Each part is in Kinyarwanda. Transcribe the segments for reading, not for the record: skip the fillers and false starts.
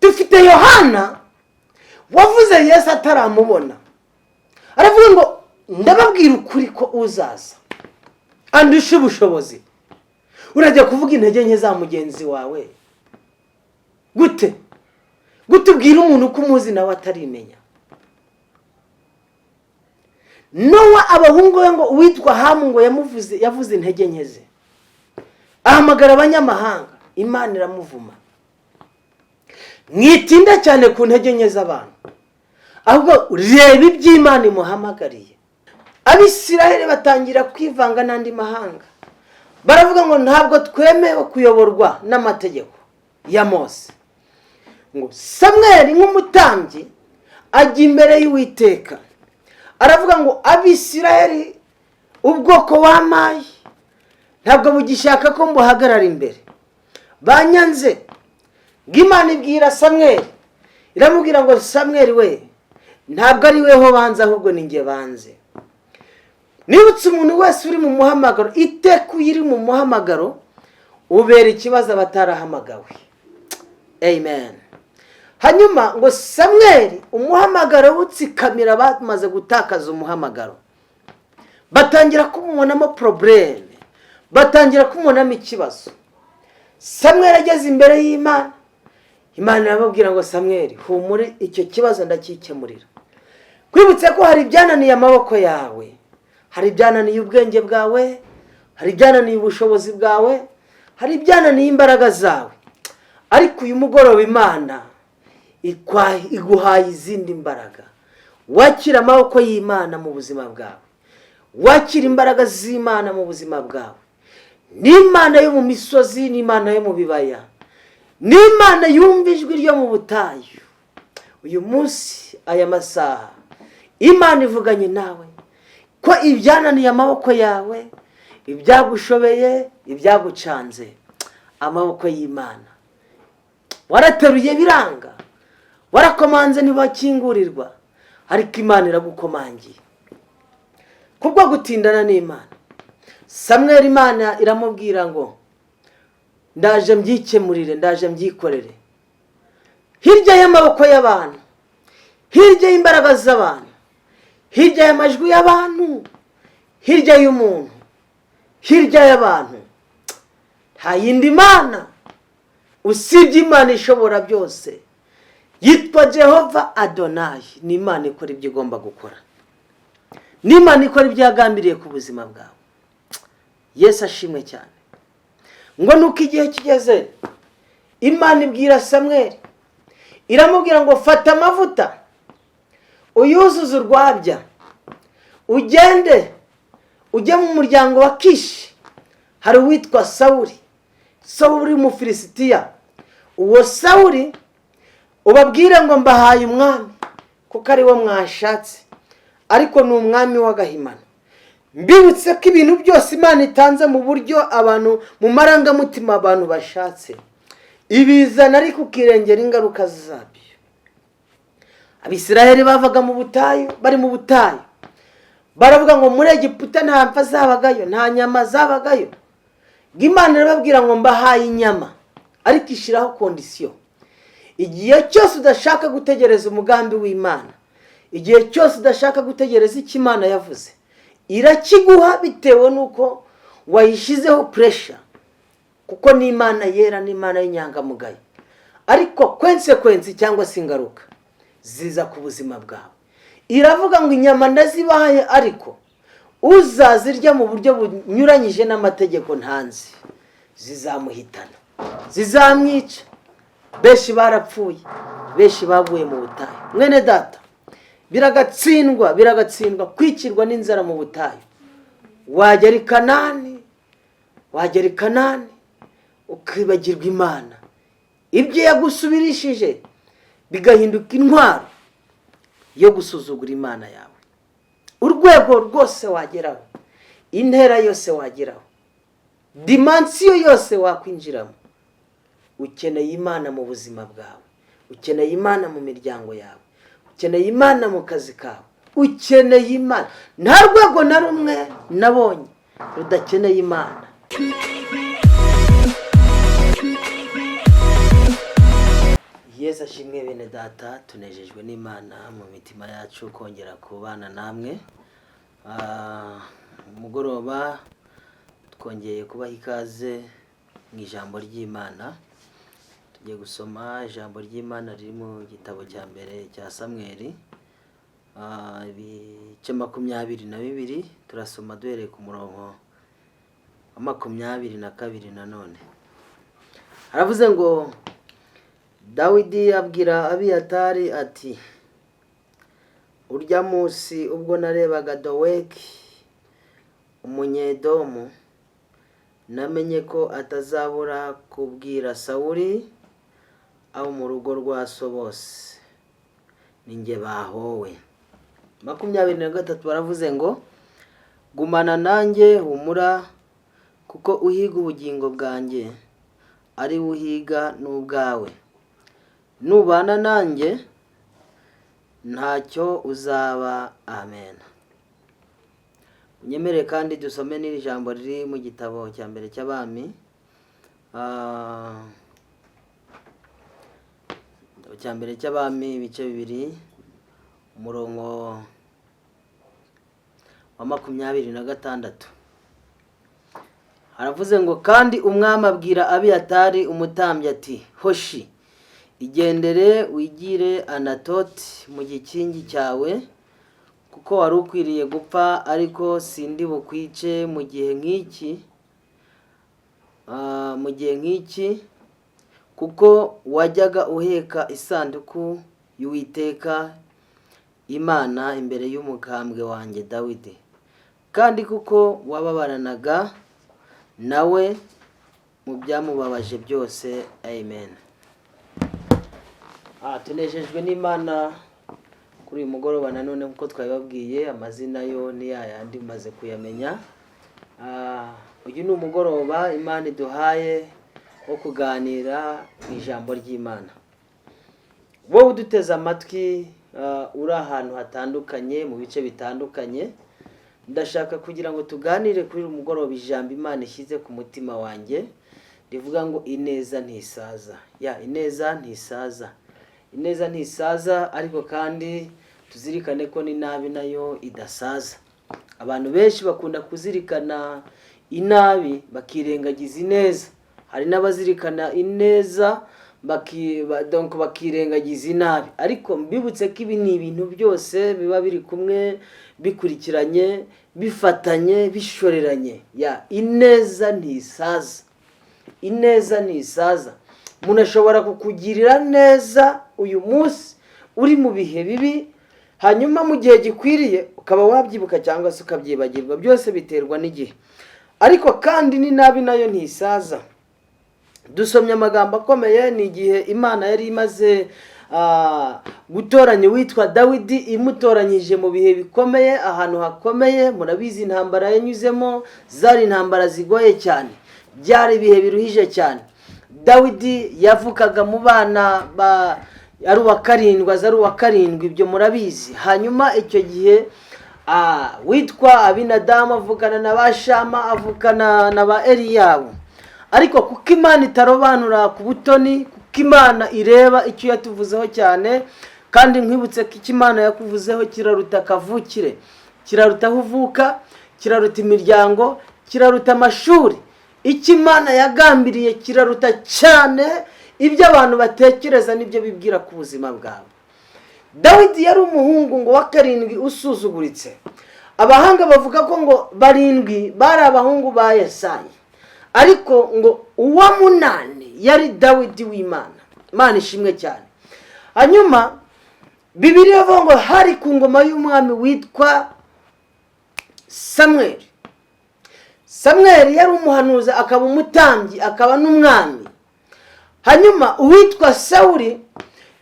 dufite Yohana wavuze Yesu ataramubona, aravuga ngo ndababwira ukuri ko uzaza andusha ubushobozi. Urajya kuvuga intege nke za mugenzi wawe gute? Gutubwira umuntu ko umuzi nawe atarimenya. Nowa abahungu be ngo uwitwa Hamu ngo yavuze intege nke ze, ahamagara abanyamahanga, Imana iramuvuma. Mwitinda cyane ku ntege nke z'abantu, ahubwo reba iby'Imana imuhamagariye. Abisiraheli batangira kwivanga n'andi mahanga, baravuga ngo ntabwo twemewe kuyoborwa n'amategeko ya Mose. Ngo Samweli nk'umutambyi ajya imbere y'Uwiteka, aravuga ngo Abisiraheli ubwoko wamaye ntabwo bugishaka ko mbuhagarara imbere, banyanze. Imana ibwira Samweli, iramubwira ngo Samweli we, ntabwo ari weho banze ahubwo ni nge banze. Nibutse umuntu wese uri mu muhamagaro, iteka iri mu muhamagaro ubera ikibazo batarahamagawe. Amen. Hanyuma ngo Samweli umuhamagaro utsikamira bamaze gutakaza umuhamagaro, batangira kumubonamo probleme, batangira kumubonamo ikibazo. Samweli ageze imbere y'Imana, Imana iramubwira ngo Samweli humure, icyo kibazo ndakikemurira. Kwibutse ko hari ibyananiye amaboko yawe, hari ibyananiye ubwenge bwawe, hari ibyananiye ubushobozi bwawe, hari ibyananiye imbaraga zawe, ariko uyu mugoroba Imana iguhaye izindi mbaraga. Wakira amaboko y'Imana mu buzima bwawe, wakira imbaraga z'Imana mu buzima bwawe. N'Imana yo mu misozi, n'Imana yo mu bibaya, n'Imana yumva ijwi ryo mu butayu. Uyu munsi aya masaha Imana ivuganye nawe ko ibyananiye amaboko yawe, ibyagushobeye, ibyagucanze, amaboko y'Imana warateruye biranga, warakomanze ntibakingurirwa, ariko Imana iragukomangiye. Kubwo gutindana n'Imana, Samweli Imana iramubwira ngo ndaje mbyikemurire, ndaje mbyikorere. Hirya y'amaboko y'abantu, hirya y'imbaraga z'abantu, hirya y'amajwi y'abantu, hirya y'umuntu, hirya y'abantu, nta yindi Mana usibye Imana ishobora byose, yitwa Jehova Adonai. Ni Imana ikora ibyo igomba gukora, ni Imana ikora ibyo yagambiriye ku buzima bwawe. Yesu ashimwe cyane. Ngo nuko igihe kigeze, Imana ibwira Samweli, iramubwira ngo fata amavuta uyuzuze urwabya, ugende ujye mu muryango wa Kishi. Hari uwitwa Sawuli, Sawuli Umufilisitiya. Uwo Sawuli ubabwire ngo mbahaye umwami, kuko ari wo mwashatse, ariko ni umwami w'agahimano. Mbibutse ko ibintu byose Imana itanze mu buryo abantu mu marangamutima abantu bashatse, ibizana ariko ukirengera ingaruka zabyo. Abisiraheli bavaga mu butayu, bari mu butayu, baravuga ngo muri Egiputa nta mpfa zabagayo, nta nyama zabagayo. Imana irababwira ngo mbahaye inyama, ariko ishiraho kondisiyo. Igihe cyose udashaka gutegereza umugambi w'Imana, igihe cyose udashaka gutegereza icyo Imana yavuze, irakiguha bitewe nuko wayishizeho pressure, kuko ni Imana yera, ni Imana y'inyangamugayo. Ariko consequence cyangwa se ingaruka ziza ku buzima bwawe. Iravuga ngo inyama ndazibahaye, ariko uzazirya mu buryo bunyuranyije n'amategeko ntanzi zizamuhitana, zizamwica. Benshi barapfuye, benshi baguye mu butayu. Mwene data, biragatsindwa kwikirwa n'inzara mu butayu. Wagera i Kanani ukibagirwa Imana, ibyo yagusubirishije bigahinduka intwaro yo gusuzugura Imana yawe. Urwego rwose wageraho, intera yose wageraho, dimensiyo yose wakwinjiramo, ukeneye Imana mu buzima bwawe, ukeneye Imana mu miryango yawe, ukeneye Imana mu kazi kawe, ukeneye Imana. Nta rwego na rumwe nabonye rudakeneye Imana. Yesu ashimwe bene data, tunejejwe n'Imana mu mitima yacu kongera kubana namwe. Mugoroba twongeye kubaha ikaze mu ijambo ry'Imana. Tugiye gusoma ijambo ry'Imana riri mu gitabo cya mbere cya Samweli, ibice 22. Turasoma duhereye ku murongo wa 22 nanone. Haravuze ngo Dawidi abwira Abiyatari ati, urya munsi ubwo narebaga Doweki umunyedomu, namenye ko atazabura kubwira Sawuli abo mu rugo rwa so bose ninjye bahowe. 23 baravuze ngo, gumana nanjye humura, kuko uhiga ubugingo bwanjye ari uhiga n'ubwawe. Nubana nanjye ntacyo uzaba. Amen. Unyemere kandi dusome n'iri jambo riri mu gitabo cya mbere cy'Abami, cya mbere cy'Abami ibice 2 umurongo wa 26. Haravuze ngo, kandi umwami abwira Abiyatari umutambyi ati, hoshi igendere wigire Anatoti mu gikingi cyawe, kuko wari ukwiriye gupfa, ariko sindi bukwice mu gihe nk'iki, kuko wajyaga uheka isanduku y'Uwiteka Imana imbere y'umukambwe wanjye Dawidi, kandi kuko wababaranaga nawe mu byamubabaje byose. Amen. Tunejejwe n'Imana kuri uyu mugoroba nanone, kuko twabibabwiye amazina yo ni yayandi maze kuyamenya. Uyu ni umugoroba Imana iduhaye wo kuganira mu ijambo ry'Imana. Wowe uduteze amatwi uri ahantu hatandukanye mu bice bitandukanye, ndashaka kugira ngo tuganire kuri uyu mugoroba ijambo Imana ishyize ku mutima wanjye rivuga ngo ineza ntisaza. Ineza ntisaza. Ineza ntisaza, ariko kandi tuzirikane ko n'inabi nayo idasaza. Abantu benshi bakunda kuzirikana inabi bakirengagiza ineza. Hari n'abazirikana ineza bakirengagiza inabi. Ariko mbibutse ko ibi ni ibintu byose biba biri kumwe, bikurikiranye, bifatanye, bishoreranye. Ineza ntisaza. Ineza ntisaza. Umuntu ashobora kukugirira neza uyu munsi uri mu bihe bibi, hanyuma mu gihe gikwiriye ukaba wabyibuka cyangwa se ukabyibagirwa. Byose biterwa n'igihe. Ariko kandi n'inabi nayo ntisaza. Dusomye amagambo akomeye, ni igihe Imana yari imaze gutoranya witwa Dawidi, imutoranyije mu bihe bikomeye, ahantu hakomeye. Murabizi intambara yanyuzemo zari intambara zigoye cyane, byari ibihe biruhije cyane. Dawidi yavukaga mu bana ari uwa karindwi, ibyo murabizi. Hanyuma icyo gihe witwa Abinadamu avukana na ba Shama, avukana na ba Eliyabu. Ariko kuko Imana itarobanura ku butoni, kuko Imana ireba icyo yatuvuzeho cyane, kandi nkwibutse ko icyo Imana yakuvuzeho kiraruta kavukire, kiraruta aho uvuka, kiraruta imiryango, kiraruta amashuri. Icyo Imana yagambiriye kiraruta cyane ibyo abantu batekereza n'ibyo bibwira ku buzima bwawe. Dawidi yari umuhungu ngo wa 7 usuzuguritse. Abahanga bavuga ko ngo 7 bari abahungu ba Yesayi, ariko ngo uwa 8 yari Dawidi w'Imana. Imana ishimwe cyane. Hanyuma Bibiliya ivuga ngo hari ku ngoma y'umwami witwa Samweli. Samweli yari umuhanuzi, akaba umutambyi, akaba n'umwami. Hanyuma uwitwa Sawuli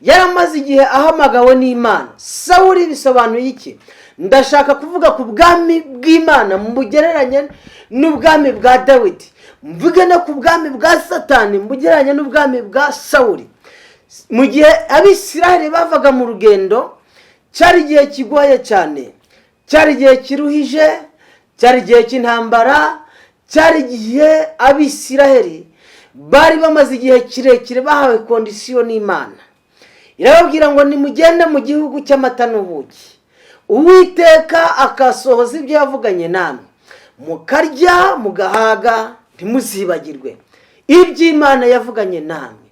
yaramaze igihe ahamagawe n'Imana. Sawuli bisobanuye iki? Ndashaka kuvuga ku bwami bw'Imana mbugereranye n'ubwami bwa Dawidi, mvuge no ku bwami bwa Satani mbugereranye n'ubwami bwa Sawuli. Mu gihe Abisirayeli bavaga mu rugendo, cyari igihe kigoye cyane, cyari igihe kiruhije, cyari igihe cy'intambara, cyari igihe Abisirayeli bari bamaze igihe kirekire bahawe kondisiyo n'Imana. irababwira ngo nimugende mu gihugu cy'amata n'ubuki, Uwiteka akasohoza ibyo yavuganye namwe, mukarya mugahaga, ntimuzibagirwe iby'Imana yavuganye namwe,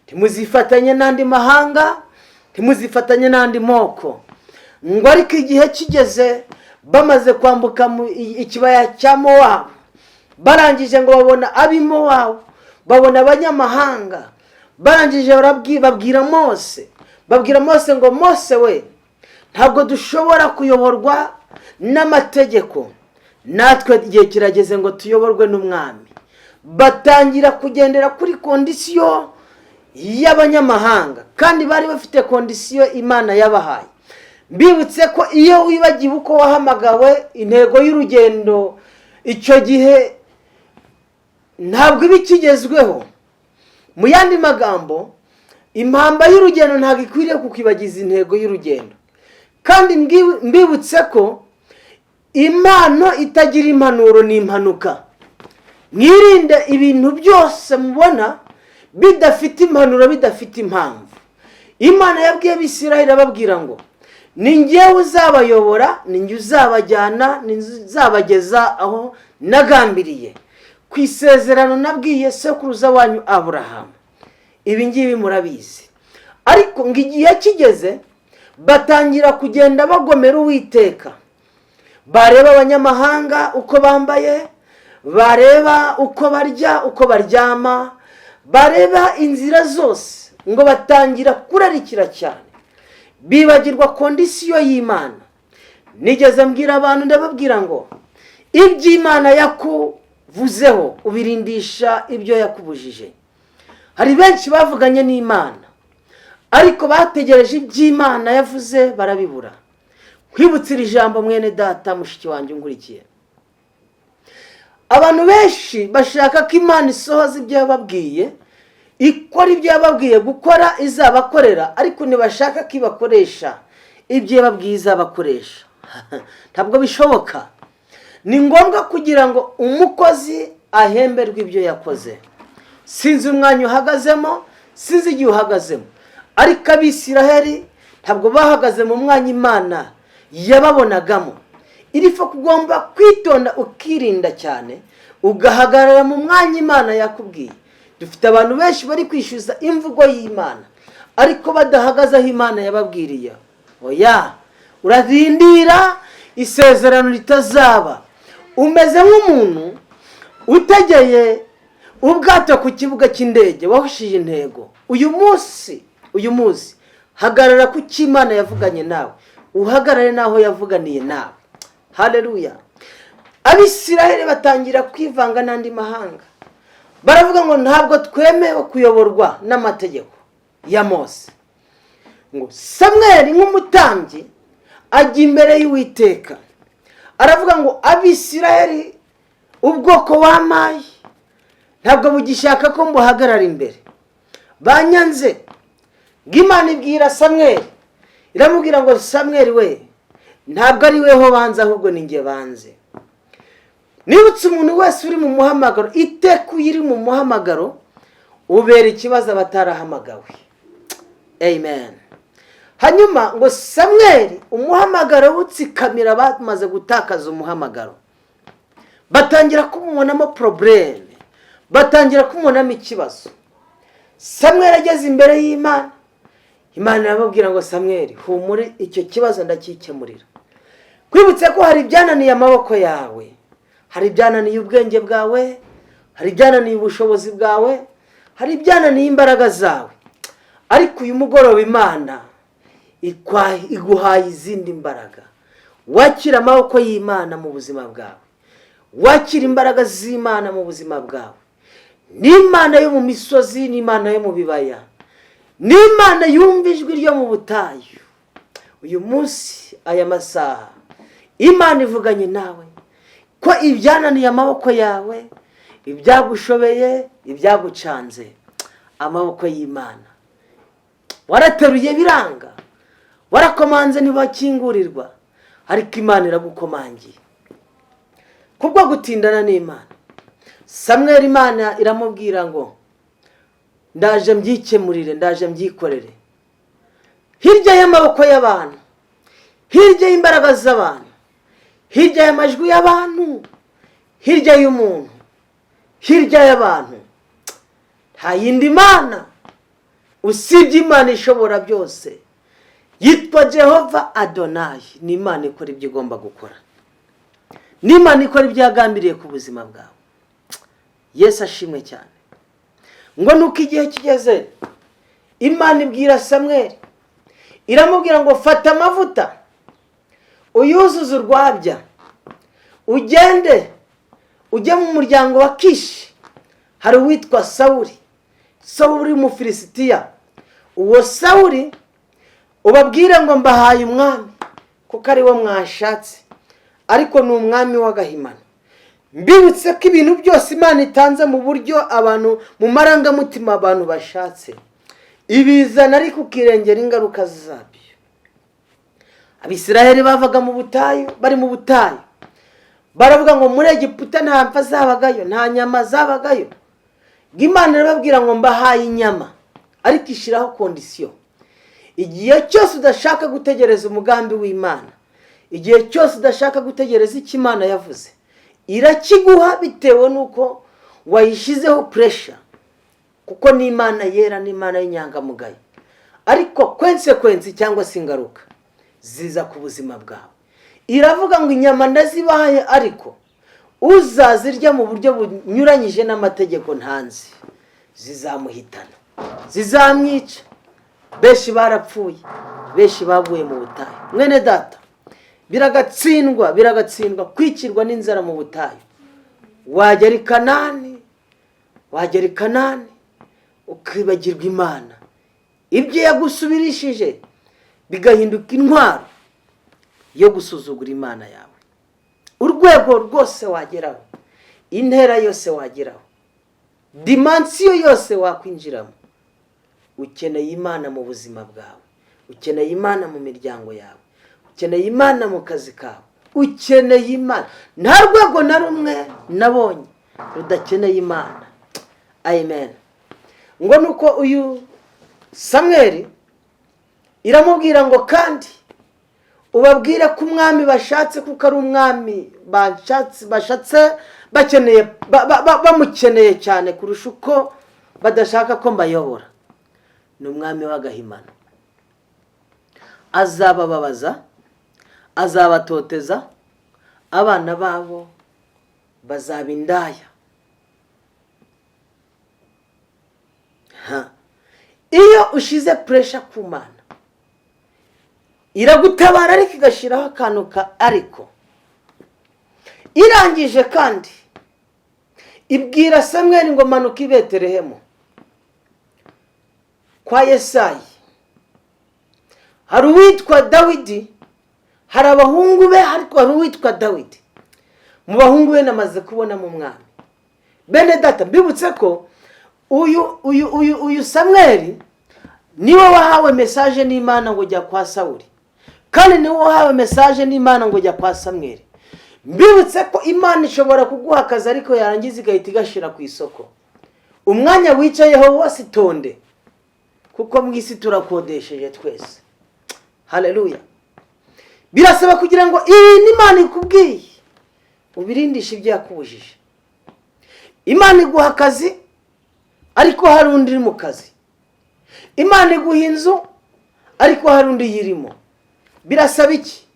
ntimuzifatanye n'andi mahanga, ntimuzifatanye n'andi moko. Ngo ariko igihe kigeze bamaze kwambuka ikibaya cya Mowabu, barangije ngo babona ab'i Mowabu, babona abanyamahanga, barangije babwira Mose ngo Mose we, ntabwo dushobora kuyoborwa n'amategeko, natwe igihe kirageze ngo tuyoborwe n'umwami. Batangira kugendera kuri kondisiyo y'abanyamahanga, kandi bari bafite kondisiyo Imana yabahaye. Mbibutse ko iyo wibagiwe uko wahamagawe, intego y'urugendo icyo gihe ntabwo iba ikigezweho. Mu yandi magambo, impamba y'urugendo ntabwo ikwiriye kukwibagiza intego y'urugendo. Kandi mbibutse ko impano itagira impanuro ni impanuka. Mwirinde ibintu byose mubona bidafite impanuro, bidafite impamvu. Imana yabwiye Abisirayeli ababwira ngo ni njyewe uzabayobora, ni njye uzabajyana, ni nzabageza aho nagambiriye ku isezerano nabwiye sekuruza wanyu Aburahamu. Ibi ngibi murabizi. Ariko ngo igihe kigeze batangira kugenda bagomera Uwiteka. Bareba abanyamahanga uko bambaye, bareba uko barya, uko baryama, bareba inzira zose, ngo batangira kurarikira cyane, bibagirwa kondisiyo y'Imana. Nigeze mbwira abantu, ndababwira ngo iby'Imana yakuvuzeho ubirindisha ibyo yakubujije. Hari benshi bavuganye n'Imana, ariko bategereje iby'Imana yavuze barabibura. Kwibutsa iri jambo mwene data, mushiki wanjye ungurikiye, abantu benshi bashaka ko Imana isohoza ibyo yababwiye, ikora ibyo yababwiye gukora, izabakorera, ariko ntibashaka ko ibakoresha ibyo yababwiye izabakoresha. Ntabwo bishoboka. Ni ngombwa kugira ngo umukozi ahemberwe ibyo yakoze. Sinzi umwanya uhagazemo, sinzi igihe uhagazemo, ariko Abisiraheli ntabwo bahagaze mu mwanya Imana yababonagamo. Irifa kugomba kwitonda ukirinda cyane, ugahagarara mu mwanya Imana yakubwiye. Dufite abantu benshi bari kwishyuza imvugo y'Imana, ariko badahagaze aho Imana yababwiriye. Oya, uradindira isezerano ritazaba. Umeze nk'umuntu utegeye ubwato ku kibuga cy'indege, wahushije intego. Uyu munsi hagarara ku cy'Imana yavuganye nawe, uhagarare naho yavuganiye nawe. Haleluya. Abisiraheli batangira kwivanga n'andi mahanga, baravuga ngo ntabwo twemewe kuyoborwa n'amategeko ya Mose. Ngo Samweli nk'umutambyi ajya imbere y'Uwiteka, aravuga ngo Abisiraheli ubwoko wamaye ntabwo bugishaka ko mbuhagarara imbere, banyanze. Imana ibwira Samweli, iramubwira ngo Samweli we, ntabwo ari weho banze, ahubwo ni njye banze. Nibutse umuntu wese uri mu muhamagaro, itekuye iri mu muhamagaro, ubera ikibazo abatarahamagawe. Amen. Hanyuma ngo Samweli umuhamagaro wutsikamira bamaze gutakaza umuhamagaro, batangira kumubonamo probleme, batangira kumubonamo ikibazo. Samweli ageze imbere y'Imana, Imana irababwira ngo Samweli, humure, icyo kibazo ndakikemurira. Kwibutse ko hari ibyananiye amaboko yawe, hari ibyananiye ubwenge bwawe, hari ibyananiye ubushobozi bwawe, hari ibyananiye imbaraga zawe, ariko uyu mugoroba Imana iguhaye izindi mbaraga. Wakira amaboko y'Imana mu buzima bwawe, wakira imbaraga z'Imana mu buzima bwawe. Ni Imana yo mu misozi, ni Imana yo mu bibaya, ni Imana yumva ijwi ryo mu butayu. Uyu munsi, aya masaha, Imana ivuganye nawe ko ibyananiye amaboko yawe, ibyagushobeye, ibyagucanze, amaboko y'Imana. Warateruye biranga, warakomanze ntibakingurirwa, ariko Imana iragukomangiye. Kubwo gutindana n'Imana, Samweli Imana iramubwira ngo ndaje mbyikemurire, ndaje mbyikorere. hirya y'amaboko y'abantu, hirya y'imbaraga z'abantu, hirya y'amajwi y'abantu, hirya y'umuntu, hirya y'abantu, nta yindi mana usibye Imana ishobora byose yitwa Jehova Adonayi. Ni Imana ikora ibyo igomba gukora, ni Imana ikora ibyo yagambiriye ku buzima bwawe. Yesu ashimwe cyane. Ngo nuko igihe kigeze, Imana ibwira Samweli, iramubwira ngo fata amavuta uyuzuze urwabya, ugende ujye mu muryango wa Kishi. Hari uwitwa Sawuli, Sawuli Umufilisitiya. Uwo Sawuli ubabwire ngo mbahaye umwami, kuko ari wo mwashatse, ariko ni umwami w'agahimano. Mbibutse ko ibintu byose Imana itanze mu buryo abantu, mu marangamutima abantu bashatse, ibizana ariko ukirengera ingaruka zabyo. Abisiraheli bavaga mu butayu, bari mu butayu, baravuga ngo muri Egiputa nta mpfa zabagayo, nta nyama zabagayo. Imana irababwira ngo mbahaye inyama, ariko ishyiraho kondisiyo. Igihe cyose udashaka gutegereza umugambi w'Imana, igihe cyose udashaka gutegereza icyo Imana yavuze, irakiguha bitewe n'uko wayishyizeho pressure, kuko ni Imana yera, ni Imana y'inyangamugayo. Ariko kwensekwensi cyangwa se ingaruka ziza ku buzima bwawe. Iravuga ngo inyama ndazibahaye, ariko uzazirya mu buryo bunyuranyije n'amategeko ntanzi, zizamuhitana, zizamwica. Benshi barapfuye, benshi bavuye mu butayu. Mwene data, biragatsindwa kwicirwa n'inzara mu butayu. Wagera i Kanani ukibagirwa Imana, ibyo yagusubirishije bigahinduka intwaro yo gusuzugura Imana yawe. Urwego rwose wageraho, intera yose wageraho, dimansiyo yose wakwinjiramo, ukeneye Imana mu buzima bwawe, ukeneye Imana mu miryango yawe, ukeneye Imana mu kazi kawe, ukeneye Imana. Nta rwego na rumwe nabonye rudakeneye Imana. Amen. Ngo nuko uyu Samweli iramubwira ngo kandi ubabwire ko umwami bashatse, kuko ari umwami bashatse bakeneye, bamukeneye cyane kurusha uko badashaka ko mbayobora. Ni umwami w'agahimano, azabababaza, azabatoteza, abana babo bazaba indaya. Iyo ushize pressure ku Mana, iragutabara ariko igashyiraho akantu ariko. Irangije kandi ibwira Samweli ngo manuka i Betelehemu kwa Yesayi. Hari uwitwa Dawidi, hari abahungu be, ariko hari uwitwa Dawidi. Mu bahungu be namaze kubona mu mwami. Bene data, mbibutse ko uyu Samweli niwe wahawe message n'Imana ngo jya kwa Sawuli, kandi niwe wahawe message n'Imana ngo jya kwa Samweli. Mbibutse ko Imana ishobora kuguha akazi, ariko yarangiza igahita igashira ku isoko. Umwanya wicayeho wose itonde, kuko mu isi turakodesheje twese. Haleluya. Birasaba kugira ngo iyi Imana ikubwiye ubirindishe ibyo yakubujije. Imana iguha akazi, ariko hari undi uri mu kazi. Imana iguha inzu, ariko hari undi yirimo. Birasaba iki?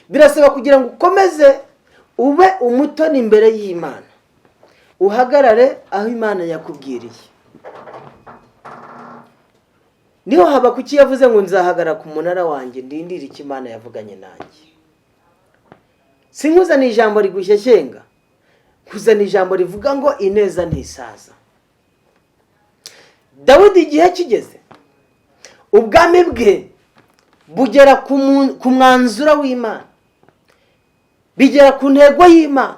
Birasaba kugira ngo ukomeze ube umutoni imbere y'Imana, uhagarare aho Imana yakubwiriye. Niho haba kuki yavuze ngo nzahagara ku munara wanjye ndindira icyo Imana yavuganye nanjye. Sinkuzana ijambo rigushyeshyenga, kuzana ijambo rivuga ngo ineza ntisaza. Dawidi igihe kigeze, ubwami bwe bugera ku mwanzuro w'Imana, bigera ku ntego y'Imana.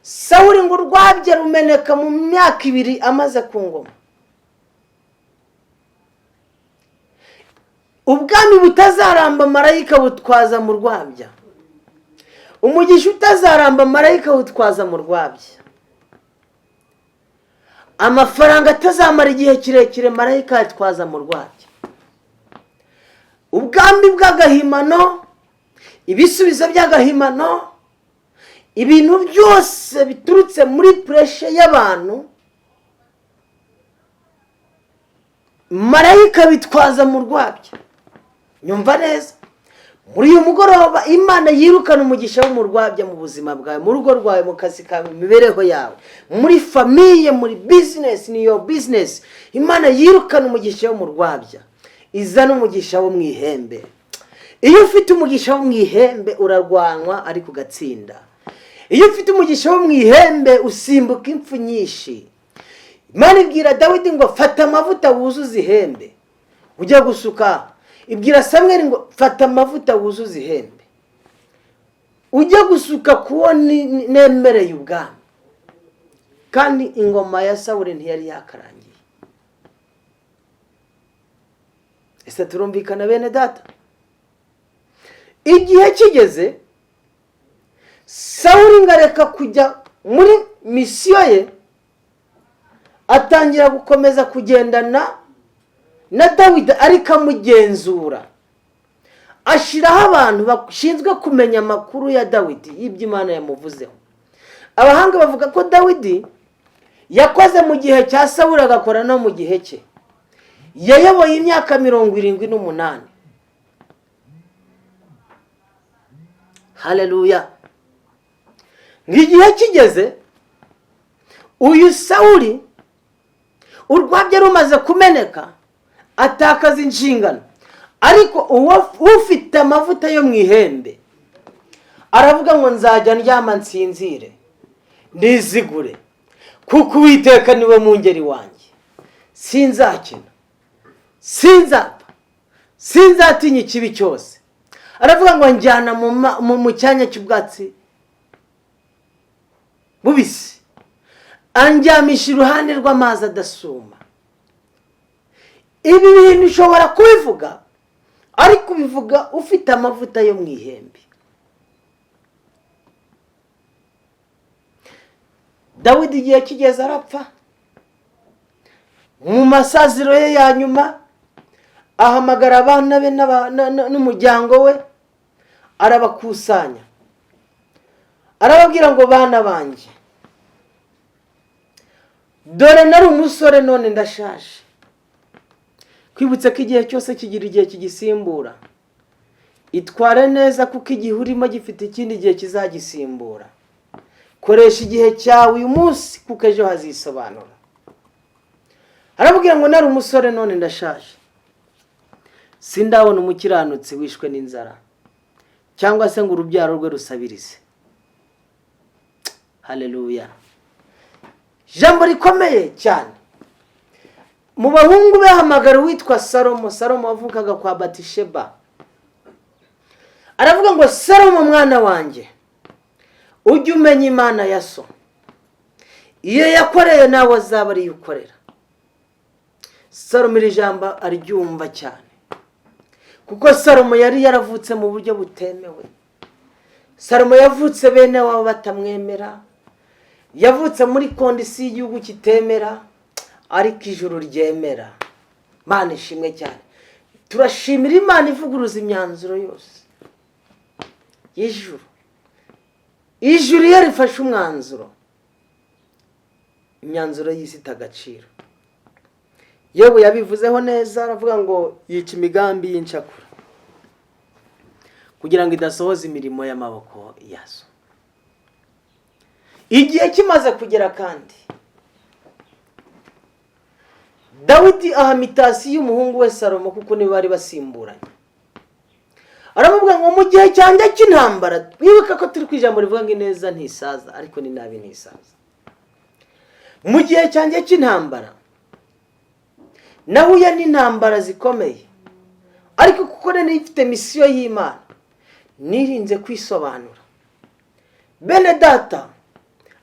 Sawuli ngo urwabye rumeneka mu myaka 2 amaze ku ngoma. Ubwami butazaramba marayika butwaza mu rwabya, umugisha utazaramba marayika butwaza mu rwabya, amafaranga atazamara igihe kirekire marayika yatwaza mu rwabya, ubwambi bw'agahimano, ibisubizo by'agahimano, ibintu byose biturutse muri pureshe y'abantu, marayika bitwaza mu rwabya. Nyumva neza, muri uyu mugoroba Imana yirukana umugisha wo mu rwabya mu buzima bwawe, mu rugo rwawe, mu kazi kawe, mu mibereho yawe, muri famiye, muri business, ni your business. Imana yirukana umugisha wo mu rwabya, izana umugisha wo mu ihembe. Iyo ufite umugisha wo mu ihembe urarwanwa ariko ugatsinda. Iyo ufite umugisha wo mu ihembe usimbuka impfu nyinshi. Imana ibwira Dawidi ngo fata amavuta wuzuze ihembe ujya gusuka. Ibwira Samweli ngo fata amavuta wuzuze ihembe ujya gusuka kuwo nemereye ubwami. Kandi ingoma ya Sawuli ntiyari yakarangiye. Ese turumvikana bene data? Igihe kigeze Sawuli ngareka kujya muri misiyo ye, atangira gukomeza kugendana na Dawidi ariko amugenzura. Ashiraho abantu bashinzwe kumenya amakuru ya Dawidi, y'ibyo Imana yamuvuzeho. Abahanga bavuga ko Dawidi yakoze mu gihe cya Sawuli agakora no mu gihe cye. Yayoboye imyaka 78. Haleluya. Ngigihe kigeze uyu Sawuli urwabya rumaze kumeneka, atakaza inshingano. Ariko ufite amavuta yo mu ihembe aravuga ngo nzajya ndyama nsinzire nizigure, kuko Uwiteka niwe mungeri wanjye. Sinzakina, sinzapfa, sinzatinya ikibi cyose. Aravuga ngo njyana mu cyanya cy'ubwatsi bubisi, anjyamisha iruhande rw'amazi adasuma. Ibi bintu ushobora kubivuga, ariko ubivuga ufite amavuta yo mu ihembe. Dawidi igihe kigeze arapfa. Mu masaziro ye ya nyuma ahamagara abana be n'umuryango we, arabakusanya. Arababwira ngo bana banjye, dore nari umusore none ndashaje. Kwibutse ko igihe cyose kigira igihe kigisimbura. Itware neza kuko igihe urimo gifite ikindi gihe kizagisimbura. Koresha igihe cyawe uyu munsi kuko ejo hazisobanura. Arababwira ngo nari umusore none ndashaje. Sindabona umukiranutsi wishwe n'inzara, cyangwa se ngo urubyaro rwe rusabirize. Haleluya. Jambo rikomeye cyane. Mu bahungu be hamagara witwa Salomo. Salomo avukaga kwa Batisheba. Aravuga ngo Salomo mwana wanjye, ujye umenya Imana ya so. Iyo yakoreye nawe azaba ari yukorera. Salomo iri jambo aryumva cyane, kuko Salomo yari yaravutse mu buryo butemewe. Salomo yavutse bene wabo batamwemera, yavutse muri kondisi y'igihugu kitemera, ariko ijuru ryemera. Mana ishimwe cyane. Turashimira Imana ivuguruza imyanzuro yose y'ijuru. Ijuru iyo rifashe umwanzuro, imyanzuro y'isi itagaciro. Yobu yabivuzeho neza, aravuga ngo yica imigambi y'incakura kugira ngo idasohoza imirimo y'amaboko yazo. Igihe kimaze kugera kandi Dawidi aha mitasi y'umuhungu we Salomo, kuko nibo bari basimburanye. Aravuga ngo mu gihe cyanjye cy'intambara, wibuka ko turi kwijambo rivuga ngo ineza ntisaza ariko ni nabi ntisaza. Mu gihe cyanjye cy'intambara nahuye n'intambara zikomeye, ariko kuko nari mfite misiyo y'Imana nirinze kwisobanura. Bene data,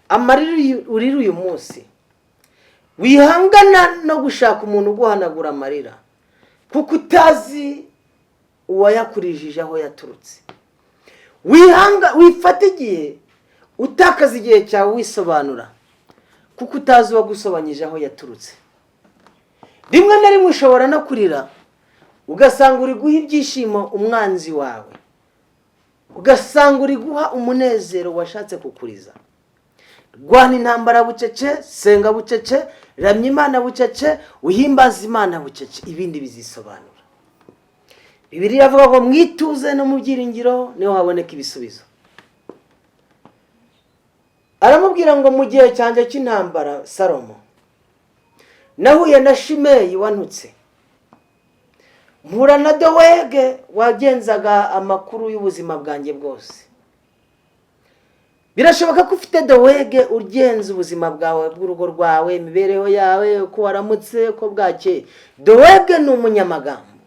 amarira urira uyu munsi, wihangana no gushaka umuntu uguhanagura amarira, kuko utazi uwayakurijije aho yaturutse. Wifata igihe utakaza igihe cyawe wisobanura, kuko utazi uwagusobanyije aho yaturutse. Rimwe na rimwe ushobora no kurira ugasanga uri guha ibyishimo umwanzi wawe, ugasanga uri guha umunezero washatse kukuriza. Rwana intambara bucece, senga bucece, ramya Imana bucece, uhimbaza Imana bucece, ibindi bizisobanura. Bibiliya ivuga ngo mwituze no mu byiringiro niho haboneka ibisubizo. Aramubwira ngo mu gihe cyanjye cy'intambara Salomo, nahuye na Shimeyi wantutse, mpura na Dowege wagenzaga amakuru y'ubuzima bwanjye bwose. Birashoboka ko ufite Dowege ugenza ubuzima bwawe, bw'urugo rwawe, imibereho yawe, uko waramutse, uko bwakeye. Dowege ni umunyamagambo,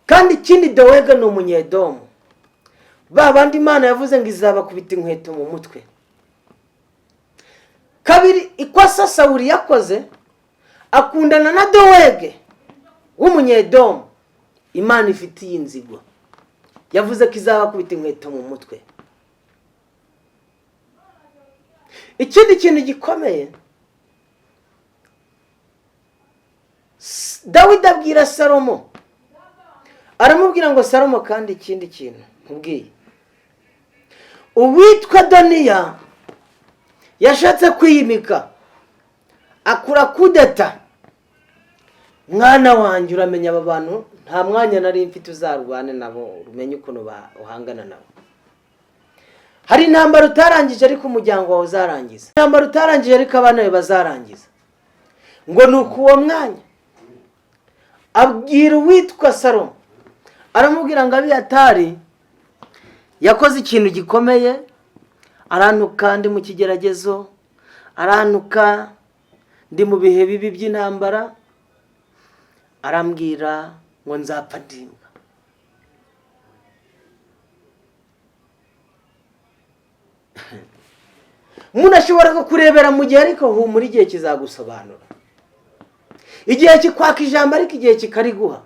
kandi ikindi Dowege ni umunyedomu. Ba bandi Imana yavuze ngo izabakubita inkweto mu mutwe. Kabiri, ikosa Sawuli yakoze, akundana na Dowege w'umunyedomu. Imana ifitiye inzigo, yavuze ko izabakubita inkweto mu mutwe. Ikindi kintu gikomeye, Dawidi abwira Salomo, aramubwira ngo Salomo, kandi ikindi kintu nkubwiye, uwitwa Adoniya yashatse kwiyimika, akura kudeta. Mwana wanjye, uramenya aba bantu nta mwanya nari mfite uzarubane nabo, umenye ukuntu uhangana nabo. Hari intambara utarangije ariko umuryango wawe uzarangiza, intambara utarangije ariko abana bawe bazarangiza. Ngo nuko uwo mwanya abwira uwitwa Salomo, aramubwira ngo Abiyatari yakoze ikintu gikomeye, arantuka ndi mu kigeragezo, arantuka ndi mu bihe bibi by'intambara, arambwira ngo nzapfa ndimbwa. Umuntu ashobora kukurebera mu gihe, ariko humura, igihe kizagusobanura. Igihe kikwaka ijambo ariko igihe kikariguha.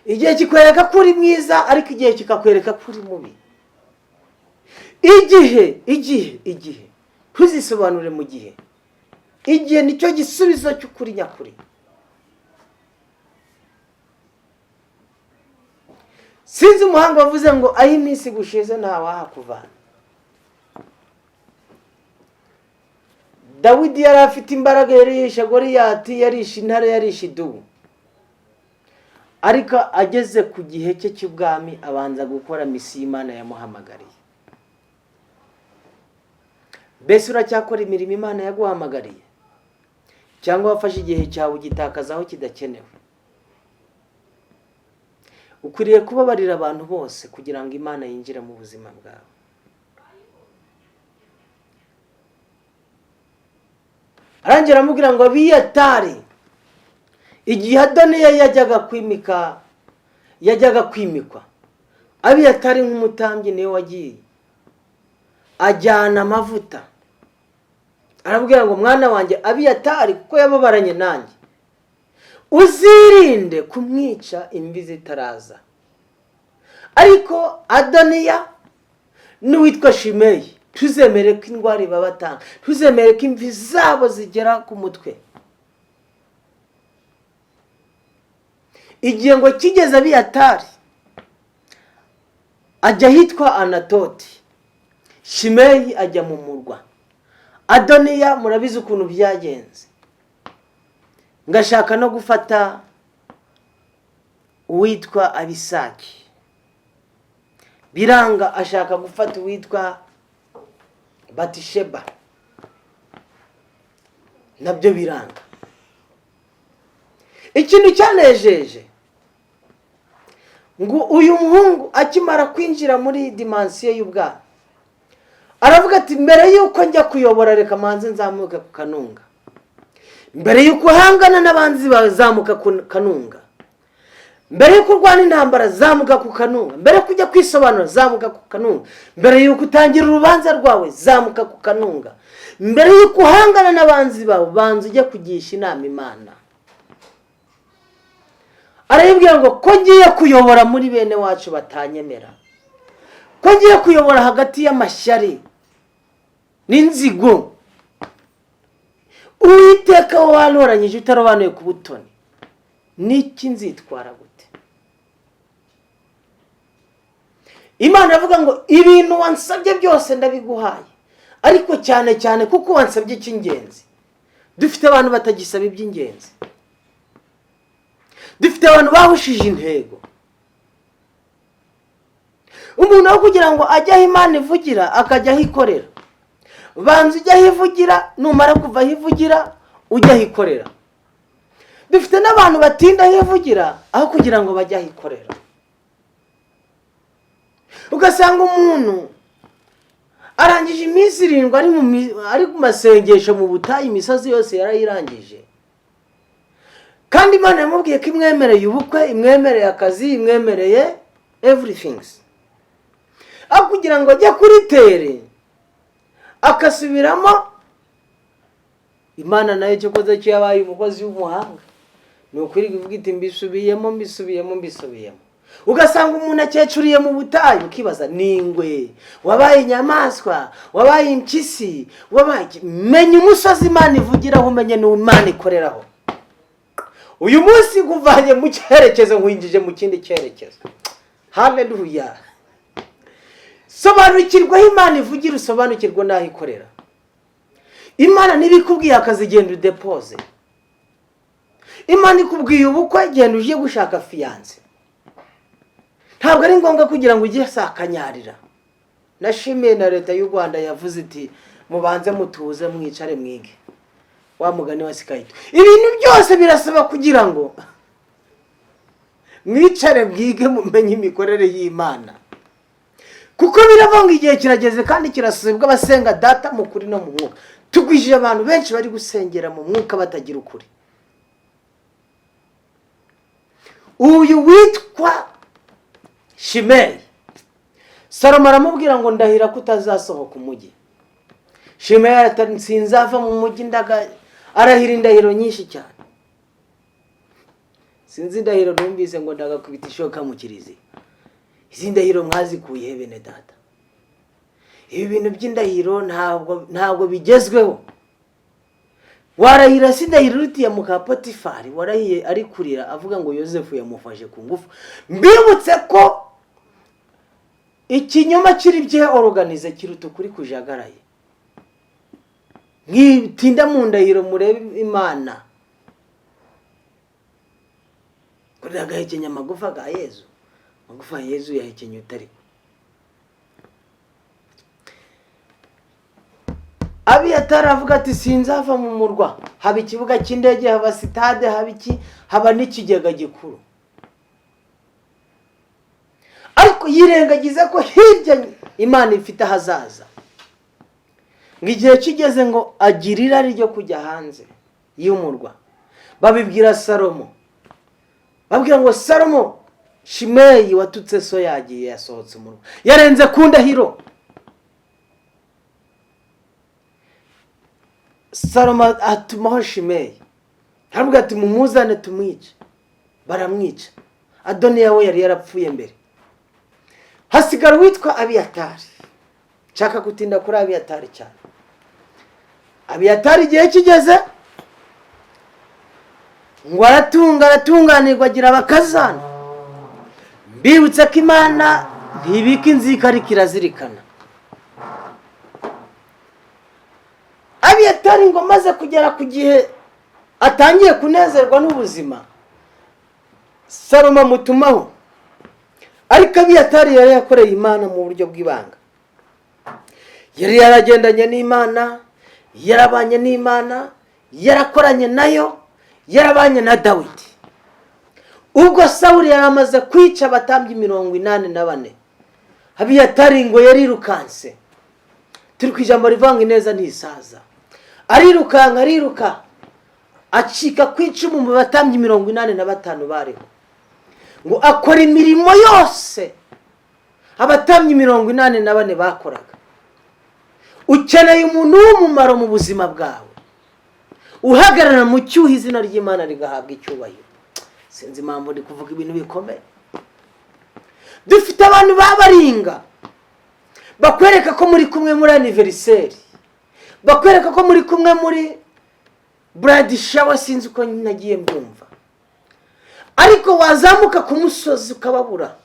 Igihe kikwereka ko uri mwiza ariko igihe kikakwereka ko uri mubi. Igihe tuzisobanure mu gihe. Igihe nicyo gisubizo cy'ukuri nyakuri. Sinzi umuhanga wavuze ngo aho iminsi gushize ntawahakuvana. Dawidi yari afite imbaraga, yarisha Goliyati, yarisha intare, yarisha idubu. Ariko ageze ku gihe cye cy'ubwami abanza gukora misiyo Imana yamuhamagariye. Mbese uracyakora imirimo Imana yaguhamagariye, cyangwa wafashe igihe cyawe ugitakaza aho kidakenewe? Ukwiriye kubabarira abantu bose kugira ngo Imana yinjire mu buzima bwawe. Arangera amubwira ngo Abiyatari, igihe Adoniya yajyaga kwimikwa, Abiyatari nk'umutambyi niwe wagiye ajyana amavuta. Arabwira ngo mwana wanjye Abiyatari, kuko yababaranye nanjye, uzirinde kumwica imvi zitaraza. Ariko Adoniya n'uwitwa Shimeyi, tuzemere ko indwara ibabatanga, tuzemere ko imvi zabo zigera ku mutwe. Igihe ngo kigeze Abiyatari ajya hitwa Anatoti, Shimeyi ajya mu murwa. Adoniya murabizi ukuntu byagenze, ngashaka no gufata uwitwa Abisaki, biranga. Ashaka gufata uwitwa Batisheba, nabyo biranga. Ikintu cyanejeje ngo uyu muhungu akimara kwinjira muri dimansiyo y'ubwami, aravuga ati mbere yuko njya kuyobora reka manze nzamuka ku kanunga. Mbere yuko uhangana n'abanzi bawe zamuka ku kanunga. Mbere yuko urwana intambara zamuka ku kanunga. Mbere kujya kwisobanura zamuka ku kanunga. Mbere yuko utangira urubanza rwawe zamuka ku kanunga. Mbere yuko uhangana n'abanzi bawe banza ujye kugisha inama Imana. Arayibwira ngo ko ngiye kuyobora muri bene wacu batanyemera, ko ngiye kuyobora hagati y'amashyari n'inzigo, Uwiteka wantoranyije utarobanuye ku butoni, n'iki nzitwara gute? Imana avuga ngo ibintu wansabye byose ndabiguhaye, ariko cyane cyane kuko wansabye icy'ingenzi. Dufite abantu batagisaba iby'ingenzi, dufite abantu bahushije intego. Umuntu aho kugira ngo ajye aho Imana ivugira akajya aho ikorera, banza ujya aho ivugira, numara kuva aho ivugira ujya aho ikorera. Dufite n'abantu batinda aho ivugira aho kugira ngo bajye aho ikorera. Ugasanga umuntu arangije iminsi 7 ari ku masengesho mu butayu, imisozi yose yarayirangije, kandi Imana yamubwiye ko imwemereye ubukwe, imwemereye akazi, imwemereye everything. Aho kugira ngo ajye kuri tere akasubiramo, Imana nayo cyo koza cyo yabaye umukozi w'umuhanga, ni ukuri kuvuga iti mbisubiyemo. Ugasanga umuntu akecuriye mu butayu, ukibaza ningwe, wabaye inyamaswa, wabaye impyisi, wabaye menya umusozi Imana ivugiraho, umenye ni Imana ikoreraho. Uyu munsi kuvanye mu cyerekezo nkwinjije mu kindi cyerekezo. Haleluya. Sobanukirwa Imana ivugira, usobanukirwa naho ikorera. Imana nibikubwiye akazi genda udepose. Imana ikubwiye ubukwe genda uje gushaka fiance. Ntabwo ari ngombwa kugira ngo ujye sakanyarira. Nashimiye na leta y'u Rwanda yavuze iti mubanze mutuze mwicare mwige. Wa mugani wa Sikayito. Ibintu byose birasaba kugira ngo mwicare mwige mumenye imikorere y'Imana. Kuko biravanga igihe kirageze kandi kirasubwa abasenga data mu kuri no mu mwuka. Tugwishije abantu benshi bari gusengera mu mwuka batagira ukuri. Uyu witwa Shimeyi, Salomo aramubwira ngo ndahira kutazasohoka umujyi. Shimeyi atari sinzava mu mujyi, arahira indahiro nyinshi cyane. Sinzi indahiro numvise ngo ndagakubita ishoka mu kiriziya. Izi ndahiro mwazikuye bene data. Ibi bintu by'indahiro ntabwo bigezweho. Warahira sindahiro rutiye mu ka Potifari, warahiye ari kurira avuga ngo Yosefu yamufashe ku ngufu. Mbibutse ko ikinyoma kiri bye organize kiruta kuri kujagaraye. Ngitinda mu ndahiro murebe Imana. Kuri agahekenya amagufa ga Yesu. Magufa Yesu yahekenya utari. Abiyatari avuga ati sinzava mu murwa, haba ikibuga cy'indege, haba sitade, haba n'ikigega gikuru. Ariko yirengagiza ko hirya Imana ifite hazaza. Ngigihe kigeze ngo agirira ryo kujya hanze y'umurwa. Babibwira Salomo. Babwira ngo Salomo, Shimeyi watutse so yagiye yasohotse umurwa. Yarenze ku ndahiro. Salomo atumaho Shimeyi. Haravuga ati mumuzane tumwice. Baramwica. Adoniya we yari yarapfuye mbere. Hasigara witwa Abiyatari. Nshaka gutinda kuri Abiyatari cyane. Abiyatari igihe kigeze ngo aratunganirwa agira abakazana. Bibutse ko Imana ntibika inzika ariko irazirikana. Abiyatari ngo maze kugera ku gihe atangiye kunezerwa n'ubuzima, Salomo amutumaho. Ariko Abiyatari yari yakoreye Imana mu buryo bw'ibanga. Yari yaragendanye n'Imana, yarabanye n'Imana, yarakoranye nayo, yarabanye na Dawidi. Ubwo Sawuli yaramaze kwica abatambyi 84. Abiyatari ngo yarirukanse. Turi kwijambo rivanga ineza ntisaza. Ariruka acika kwicumu mu batambyi 85 bariho. Ngo akora imirimo yose abatambyi 84 bakoraga. Ukeneye umuntu w'umumaro mu buzima bwawe, uhagarara mu cyuho izina ry'Imana rigahabwa icyubahiro. Sinzi impamvu ndi kuvuga ibintu bikomeye. Dufite abantu babaringa bakwereka ko muri kumwe muri anniversaire, bakwereka ko muri kumwe muri blood shower, sinzi uko nagiye mbyumva. ariko wazamuka ku musozi ukababura.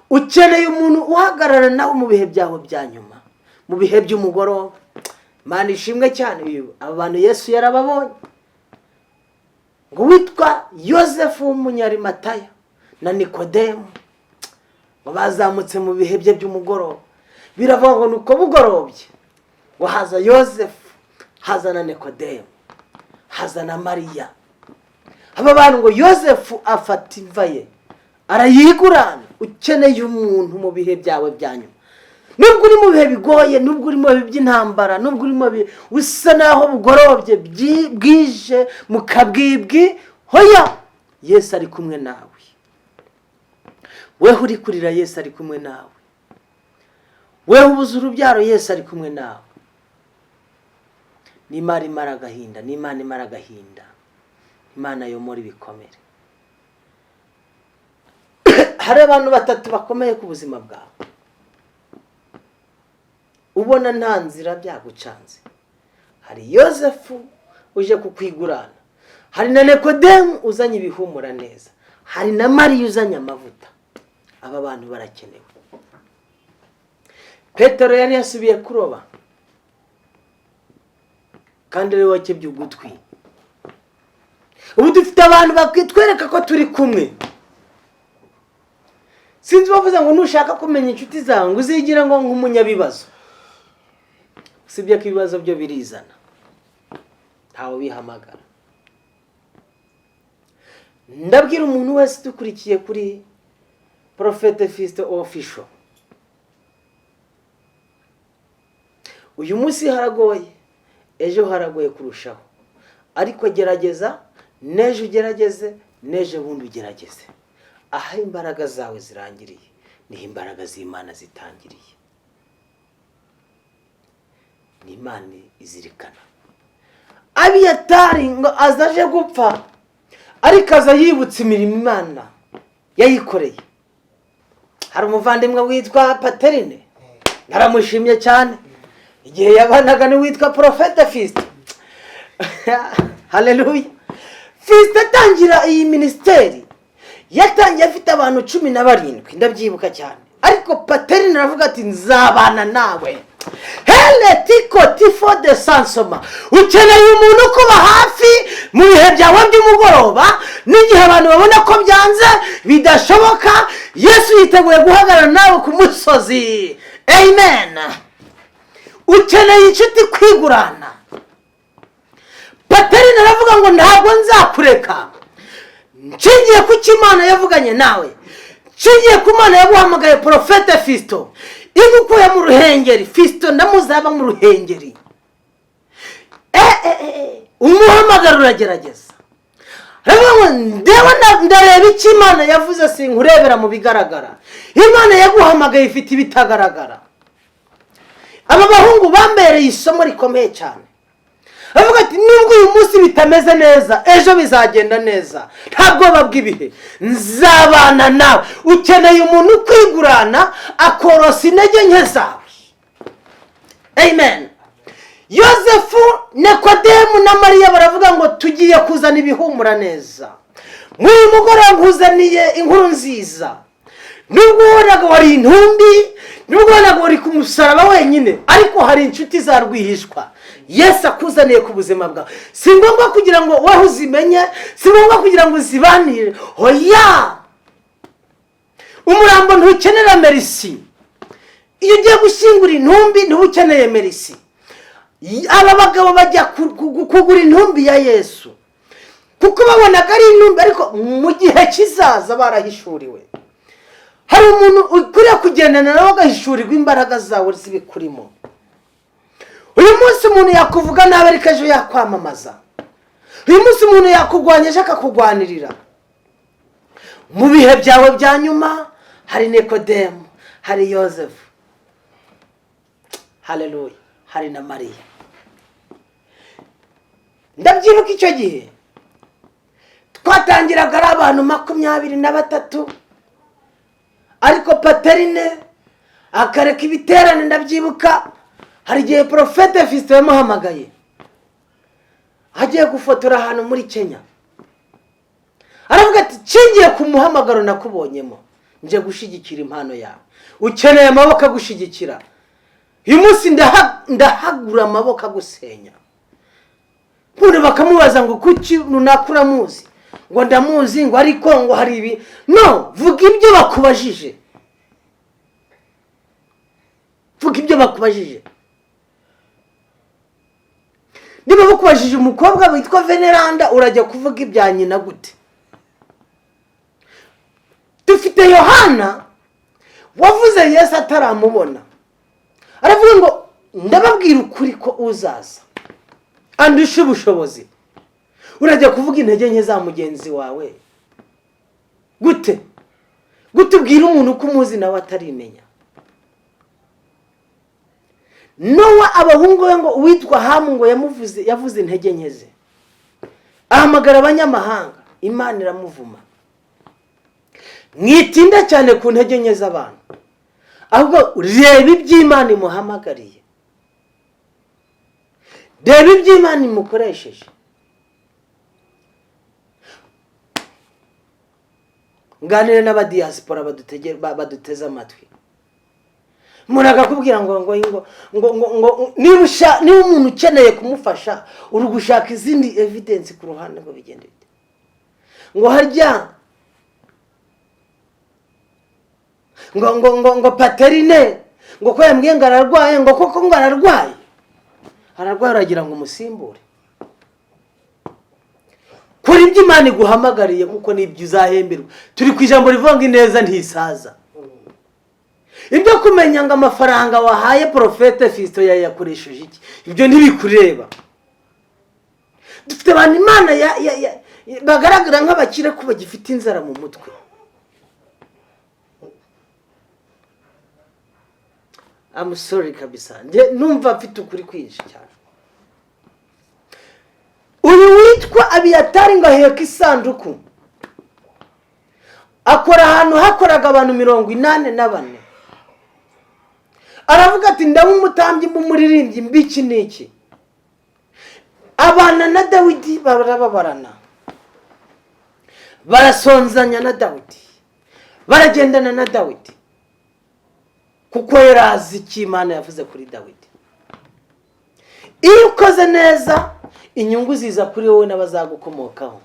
Ukeneye umuntu uhagarara nawe mu bihe byawe bya nyuma, mu bihe by'umugoroba. Imana ishimwe cyane. Aba bantu Yesu yarababonye, ngo witwa Yosefu w'umunyarimataya na Nikodemu, ngo bazamutse mu bihe bye by'umugoroba. Biravuga ngo nuko bugorobye ngo haza Yosefu, haza na Nikodemu, haza na Mariya. Aba bantu ngo Yosefu afata imva ye arayigurana. Ukeneye umuntu mu bihe byawe bya nyuma, nubwo uri mu bihe bigoye, nubwo uri mu bihe by'intambara, nubwo uri mu bihe usa naho bugorobye bwije mu kabwibwi, hoya Yesu ari kumwe nawe. Weho uri kurira, Yesu ari kumwe nawe. Weho ubuze urubyaro, Yesu ari kumwe nawe. Ni Imana imara agahinda, ni Imana imara agahinda, Imana yomora ibikomere. Hari abantu batatu bakomeye ku buzima bwawe, ubona nta nzira byagucanze. Hari Yosefu uje kukwigurana, hari na Nikodemu uzanye ibihumura neza, hari na Mariya uzanye amavuta. Aba bantu barakenewe. Petero yari yasubiye kuroba, kandi rero wakebye ugutwi. Ubu dufite abantu bakwitwereka ko turi kumwe. Sinzi bavuze ngo nushaka kumenya inshuti zawe ngo uzigira ngo nk'umunyabibazo. Sibyo ko ibibazo byo birizana, ntawe bihamagara. Ndabwira umuntu wese dukurikiye kuri Prophet Fiston Official, uyu munsi haragoye, ejo haragoye kurushaho, ariko gerageza, nejo ugerageze, nejo bundi ugerageze. Aha imbaraga zawe zirangiriye niho imbaraga z'Imana zitangiriye. Ni Imana izirikana. Abiyatari ngo azaje gupfa, ariko aza yibutse imirimo Imana yayikoreye. Hari umuvandimwe witwa Paterine, naramushimye cyane. Igihe yabanaga ni witwa Prophet Fiston. Haleluya. Fiston atangira iyi ministeri, yatangiye afite abantu 17, ndabyibuka cyane. Ariko Paterine aravuga ati nzabana nawe. Hele tiko tifo de sansoma. Ukeneye umuntu kuba hafi mu bihe byawe by'umugoroba, n'igihe abantu babona ko byanze bidashoboka, Yesu yiteguye guhagarara nawe ku musozi. Amen. Ukeneye inshuti kwigurana. Paterine aravuga ngo ntabwo nzakureka, nshingiye ku Imana yavuganye nawe, nshingiye ku Mana yaguhamagaye Prophet Fiston, igukuye mu ruhengeri. Fiston ndamuzaba mu ruhengeri. Umuhamagara uragerageza. Aravuga ngo ndewe ndareba icyo Imana yavuze, sinkurebera mu bigaragara. Imana yaguhamagaye ifite ibitagaragara. Aba bahungu bambereye isomo rikomeye cyane. Aravuga ati nubwo uyu munsi bitameze neza, ejo bizagenda neza. Ntabwo babwibihe, nzabana nawe. Ukeneye umuntu kwigurana akorosa intege nke zawe. Amen. Yosefu, Nikodemu na Mariya baravuga ngo tugiye kuzana ibihumura neza. Muri mugoroba nkuzaniye inkuru nziza. Nubwo wonaga wari intumbi, nubwo wonaga wari ku musaraba wenyine, ariko hari inshuti za rwihishwa Yesu akuzaniye ku buzima bwawe. Si ngombwa kugira ngo wowe uzimenye, si ngombwa kugira ngo uzibanire. Oya, umurambo ntukenera merisi. Iyo ugiye gushyingura intumbi ntukeneye merisi. Aba bagabo bajya kugura intumbi ya Yesu kuko babonaga ari intumbi, ariko mu gihe kizaza barahishuriwe. Hari umuntu ukuriye kugendana nawe agahishurirwa imbaraga zawe zibikurimo. Uyu munsi umuntu yakuvuga nabi ariko ejo yakwamamaza. Uyu munsi umuntu yakugwanya ashaka kugwanirira. Mu bihe byawe bya nyuma hari Nikodemu, hari Yosefu, haleluya, hari na Mariya. Ndabyibuka icyo gihe twatangiraga ari abantu 23, ariko Paterine akareka ibiterane. Ndabyibuka hari igihe Prophet Fiston yamuhamagaye agiye gufotora ahantu muri Kenya. aravuga ati nshingiye ku muhamagaro nakubonyemo nje gushyigikira impano yawe. Ukeneye amaboko agushyigikira, uyu munsi ndahagura amaboko agusenya. None bakamubaza ngo kuki runaka uramuzi, ngo ndamuzi, ngo ariko ngo hari ibi. No, vuga ibyo bakubajije, vuga ibyo bakubajije. Niba bakubajije umukobwa witwa Veneranda, urajya kuvuga ibya nyina gute? Dufite Yohana wavuze Yesu ataramubona, aravuga ngo ndababwira ukuri ko uzaza andusha ubushobozi. Urajya kuvuga intege nke za mugenzi wawe gute? Gute ubwira umuntu ko umuzi nawe atarimenya? Nowa abahungu be ngo uwitwa Hamu ngo yavuze intege nke ze, ahamagara abanyamahanga, Imana iramuvuma. Mwitinda cyane ku ntege nke z'abantu, ahubwo reba iby'Imana imuhamagariye, reba iby'Imana imukoresheje. Nganire n'abadiaspora baduteze amatwi, muragakubwira ngo niba umuntu ukeneye kumufasha uri gushaka izindi evidence ku ruhande ngo bigende bite, ngo harya ngo Paterine ngo ko yambwiye ngo ararwaye, ngo koko ngo ararwaye uragira ngo umusimbure. Kora ibyo Imana iguhamagariye kuko nibyo uzahemberwa. Turi ku ijambo rivuga ngo ineza ntisaza. Ibyo kumenya ngo amafaranga wahaye Profete Fiston yayakoresheje iki, ibyo ntibikureba. Dufite abantu Imana bagaragara nk'abakire kuba gifite inzara mu mutwe. I'm sorry kabisa, numva mfite ukuri kwinshi cyane. Uyu witwa Abiyatari ngo aheka isanduku, akora ahantu hakoraga abantu 84. Aravuga ati ndabe umutambyi mumuririmbyi mbiki niki. Abana na Dawidi barababarana, barasonzanya na Dawidi, baragendana na Dawidi kuko yarazi icyo Imana yavuze kuri Dawidi. Iyo ukoze neza inyungu ziza kuri wowe n'abazagukomokaho.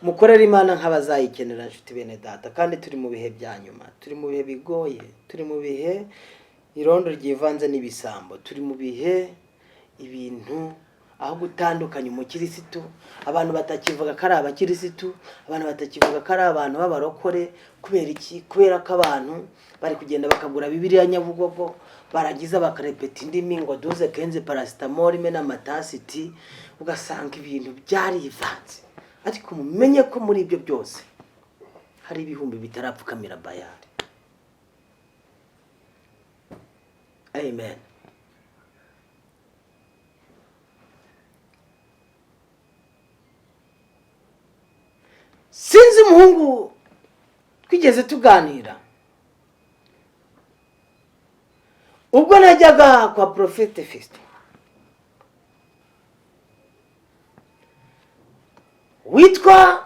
Mukorera Imana nk'abazayikenera nshuti bene data, kandi turi mu bihe bya nyuma, turi mu bihe bigoye, turi mu bihe irondo ryivanze n'ibisambo, turi mu bihe ibintu aho gutandukanya umukirisitu, abantu batakivuga ko ari abakirisitu, abantu batakivuga ko ari abantu b'abarokore. Kubera iki? Kubera ko abantu bari kugenda bakagura Bibiliya Nyabugogo, baragiza bakarepeta indimi ngo duze kenze paracetamol imena matasiti, ugasanga ibintu byarivanze. Ariko mumenye ko muri ibyo byose hari ibihumbi bitarapfukamira Bayali. Amen. Sinzi umuhungu twigeze tuganira ubwo najyaga kwa Profete Fiston, witwa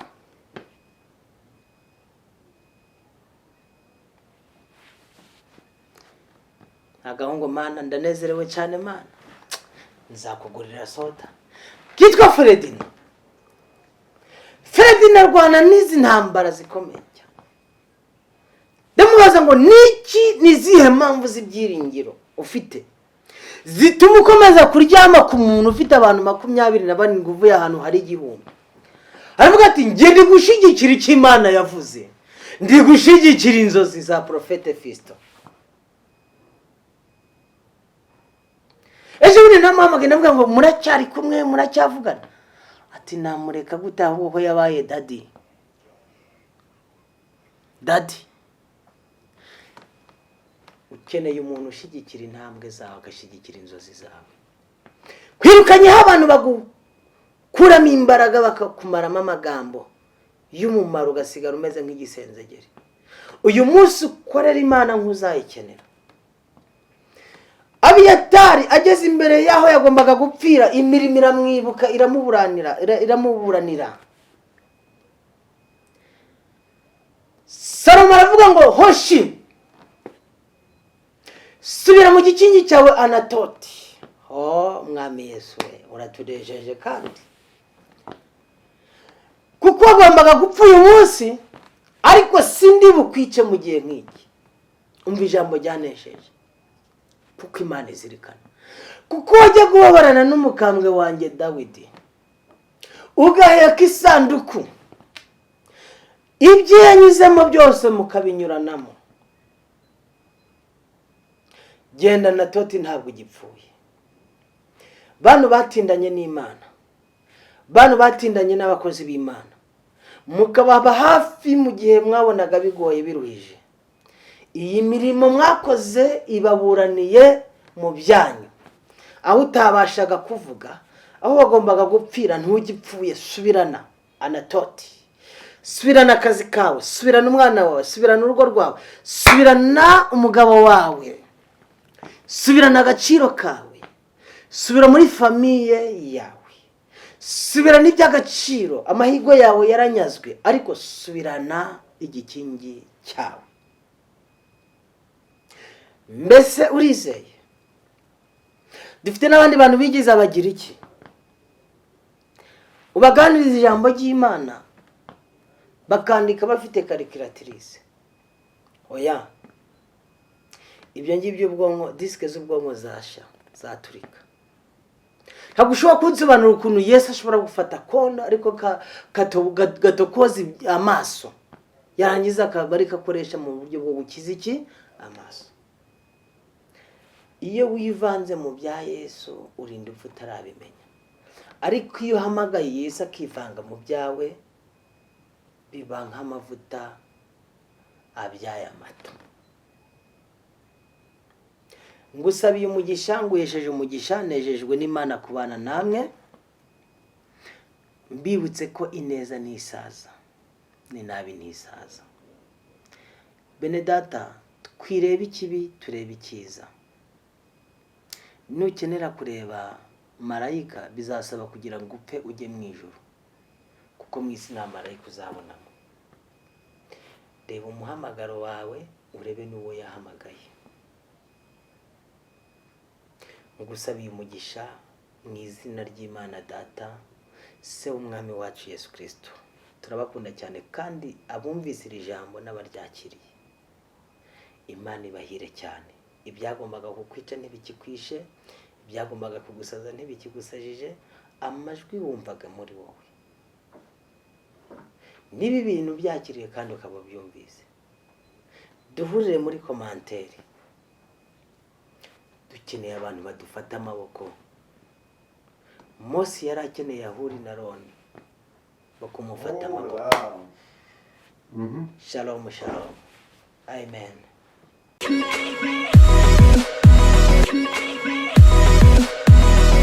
agahungu Mana ndanezerewe cyane Mana, nzakugurira soda, kitwa Fredin. Fredin arwana n'izi ntambara zikomeye cyane. Ndamubaza ngo niki nizihe mpamvu z'ibyiringiro ufite zituma ukomeza kuryama ku muntu ufite abantu 27 uvuye ahantu hari igihumbi? Aravuga ati ngiye ndi gushigikira icyo Imana yavuze, ndi gushigikira inzozi za Profete Fiston. Ejo bundi namuhamagaye ndavuga ngo muracyari kumwe, muracyavugana? Ati namureka gute ahubwo yabaye daddy. Ukeneye umuntu ushigikira intambwe zawe, agashigikira inzozi zawe. Kwirukanyeho abantu bagukuramo imbaraga bakakumaramo amagambo y'umumaro, ugasigara umeze nk'igisenzegeri. Uyu munsi ukorera Imana nk'uzayikenera. abiyatari ageze imbere y'aho yagombaga gupfira, imirimo iramwibuka, iramuburanira. Salomo aravuga ngo hoshi, subira mu gikingi cyawe Anatoti. Mwami Yesu we, uratunejeje kandi, kuko wagombaga gupfa uyu munsi, ariko sindi bukwice mu gihe nk'iki. Umva ijambo ryanesheje, kuko Imana izirikana. Kuko wajya guhoberana n'umukambwe wanjye Dawidi, ugaheka isanduku, ibyo yanyuzemo byose mukabinyuranamo. Genda Anatoti ntabwo ugipfuye. Bantu batindanye n'Imana, bantu batindanye n'abakozi b'Imana, mukababa hafi mu gihe mwabonaga bigoye biruhije. Iyi mirimo mwakoze ibaburaniye mu byanyu, aho utabashaga kuvuga, aho wagombaga gupfira ntugipfuye. Subirana Anatoti, subirana akazi kawe, subirana umwana wawe, subirana urugo rwawe, subirana umugabo wawe, subirana agaciro kawe, subira muri famiye yawe, subirana iby'agaciro. Amahigo yawe yaranyazwe, ariko subirana igikingi cyawe. Mbese urizeye? Dufite n'abandi bantu bigize abagira iki, ubaganiriza ijambo ry'Imana bakandika bafite calculatrice. Oya, ibyo ngibyo ubwonko, disike z'ubwonko zasha, zaturika. Ntabwo ushobora kunsobanura ukuntu Yesu ashobora gufata konda ariko gatokoza amaso, yarangiza akaba akoresha mu buryo bwo gukiza iki? Amaso. Iyo wivanze mu bya Yesu urinda upfa utarabimenya, ariko iyo uhamagaye Yesu akivanga mu byawe, biba nk'amavuta abyaye amata. Ngusabiye umugisha, nguhesheje umugisha, nejejwe n'Imana kubana namwe, mbibutse ko ineza n'isaza, ni nabi n'isaza. Bene data, twirebe ikibi turebe icyiza. Nukenera kureba marayika bizasaba kugira ngo upfe ujye mu ijuru, kuko mu isi nta marayika uzabonamo. Reba umuhamagaro wawe urebe n'uwo yahamagaye. Ngusabiye umugisha mu izina ry'Imana Data, Se w'Umwami wacu Yesu Kristo. Turabakunda cyane kandi abumvise iri jambo n'abaryakiriye, Imana ibahire cyane. Ibyagombaga kukwica ntibikikwishe, ibyagombaga kugusaza ntibikigusajije, amajwi wumvaga muri wowe. Niba ibintu byakiriye kandi ukaba byumvise, duhurire muri komanteri. Dukeneye abantu badufata amaboko. Mose yari akeneye Ahuri na Aroni bakumufata amaboko. Shalom, shalom. Amen.